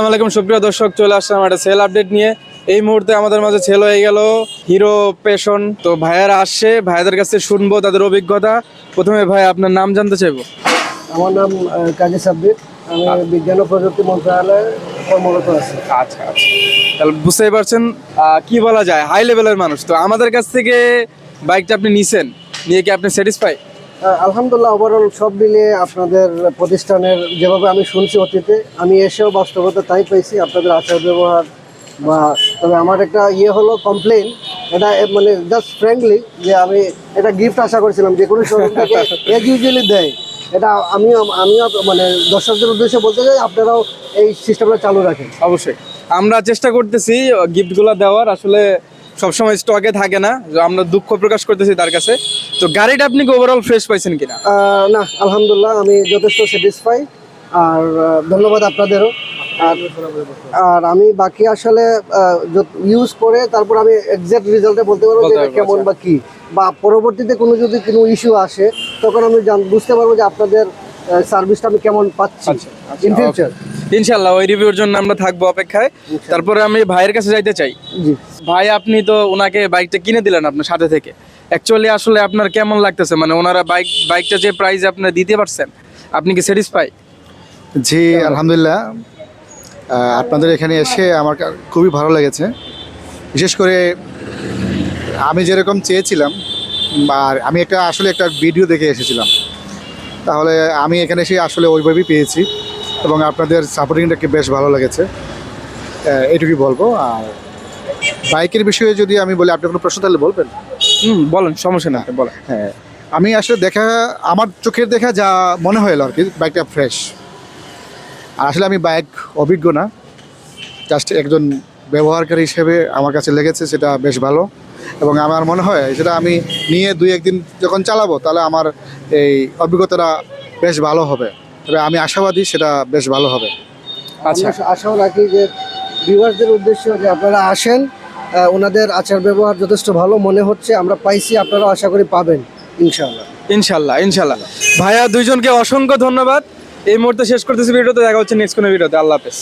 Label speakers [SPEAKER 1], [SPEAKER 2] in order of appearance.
[SPEAKER 1] আসসালামু সুপ্রিয় দর্শক, চলে আসলাম একটা সেল আপডেট নিয়ে। এই মুহূর্তে আমাদের মাঝে সেল হয়ে গেল হিরো প্যাশন। তো ভাইয়ারা আসছে, ভাইয়াদের কাছে শুনবো তাদের অভিজ্ঞতা। প্রথমে ভাই আপনার নাম জানতে চাইবো।
[SPEAKER 2] আমার নাম কাজী সাব্বির। আমি বিজ্ঞান ও প্রযুক্তি মন্ত্রণালয়ে কর্মরত আছি।
[SPEAKER 1] আচ্ছা আচ্ছা, তাহলে বুঝতেই পারছেন কি বলা যায়, হাই লেভেলের মানুষ। তো আমাদের কাছ থেকে বাইকটা আপনি নিছেন, নিয়ে কি আপনি স্যাটিসফাই?
[SPEAKER 2] আলহামদুলিল্লাহ, ওভারঅল সব মিলিয়ে আপনাদের প্রতিষ্ঠানের যেভাবে আমি শুনছি অতীতে, আমি এসেও বাস্তবতা তাই পেয়েছি। আপনাদের আচার ব্যবহার বা তবে আমার একটা হলো কমপ্লেন, এটা মানে জাস্ট ফ্রেন্ডলি, যে আমি এটা গিফট আশা করেছিলাম যে কোনো শোরুম থেকে এজ ইউজুয়ালি দেয়। এটা আমিও মানে দর্শকদের উদ্দেশ্যে বলতে চাই, আপনারাও এই সিস্টেমটা চালু রাখেন।
[SPEAKER 1] অবশ্যই আমরা চেষ্টা করতেছি গিফটগুলো দেওয়ার। আসলে সবসময় স্টকে থাকে না, আমরা দুঃখ প্রকাশ করতেছি তার কাছে। তো গাড়িটা আপনি কি ওভারঅল ফ্রেশ পাইছেন কিনা?
[SPEAKER 2] না, আলহামদুলিল্লাহ আমি যথেষ্ট স্যাটিসফাই। আর ধন্যবাদ আপনাদেরও। আর আর আমি বাকি আসলে ইউজ করে তারপর আমি এক্সাক্ট রেজাল্টে বলতে পারবো যে এটা কেমন বা কি, বা পরবর্তীতে যদি কোনো ইস্যু আসে তখন আমি বুঝতে পারবো যে আপনাদের সার্ভিসটা আমি কেমন পাচ্ছি ইন ফিউচার।
[SPEAKER 1] ইনশাল্লাহ ওই রিভিউর জন্য আমরা থাকবো অপেক্ষায়। তারপরে আমি ভাইয়ের কাছে যাইতে চাই।
[SPEAKER 2] জি
[SPEAKER 1] ভাই, আপনি তো ওনাকে বাইকটা কিনে দিলেন আপনার সাথে থেকে। অ্যাকচুয়ালি আসলে আপনার কেমন লাগতেছে, মানে ওনারা বাইকটা যে প্রাইস আপনার দিতে পারছেন, আপনি কি স্যাটিসফাই?
[SPEAKER 3] জি আলহামদুলিল্লাহ, আপনাদের এখানে এসে আমার খুবই ভালো লেগেছে। বিশেষ করে আমি যেরকম চেয়েছিলাম, আর আমি আসলে একটা ভিডিও দেখে এসেছিলাম, তাহলে আমি এখানে এসে আসলে ওইভাবেই পেয়েছি এবং আপনাদের সাপোর্টিংটাকে বেশ ভালো লেগেছে, এইটুকুই বলবো। আর বাইকের বিষয়ে যদি আমি বলি, আপনি কোনো প্রশ্ন তাহলে বলবেন?
[SPEAKER 1] বলেন, সমস্যা না, বলেন।
[SPEAKER 3] হ্যাঁ, আমি আসলে আমার চোখের দেখা যা মনে হলো আর কি, বাইকটা ফ্রেশ। আর আসলে আমি বাইক অভিজ্ঞ না, জাস্ট একজন ব্যবহারকারী হিসেবে আমার কাছে লেগেছে সেটা বেশ ভালো। এবং আমার মনে হয় সেটা আমি নিয়ে 2-1 দিন যখন চালাবো তাহলে আমার এই অভিজ্ঞতাটা বেশ ভালো হবে। তবে আমি আশাবাদী সেটা বেশ ভালো হবে।
[SPEAKER 1] আচ্ছা,
[SPEAKER 2] আশাও রাখি যে ভিউয়ারদের উদ্দেশ্যে যে আপনারা আসেন, ওনাদের আচার ব্যবহার যথেষ্ট ভালো মনে হচ্ছে, আমরা পাইছি, আপনারাও আশা করি পাবেন ইনশাআল্লাহ।
[SPEAKER 1] ইনশাল্লাহ ইনশাল্লাহ। ভাইয়া দুইজনকে অসংখ্য ধন্যবাদ। এই মুহূর্তে শেষ করতেছি ভিডিওতে, দেখা হচ্ছে নেক্সট কোনো ভিডিওতে। আল্লাহ হাফেজ।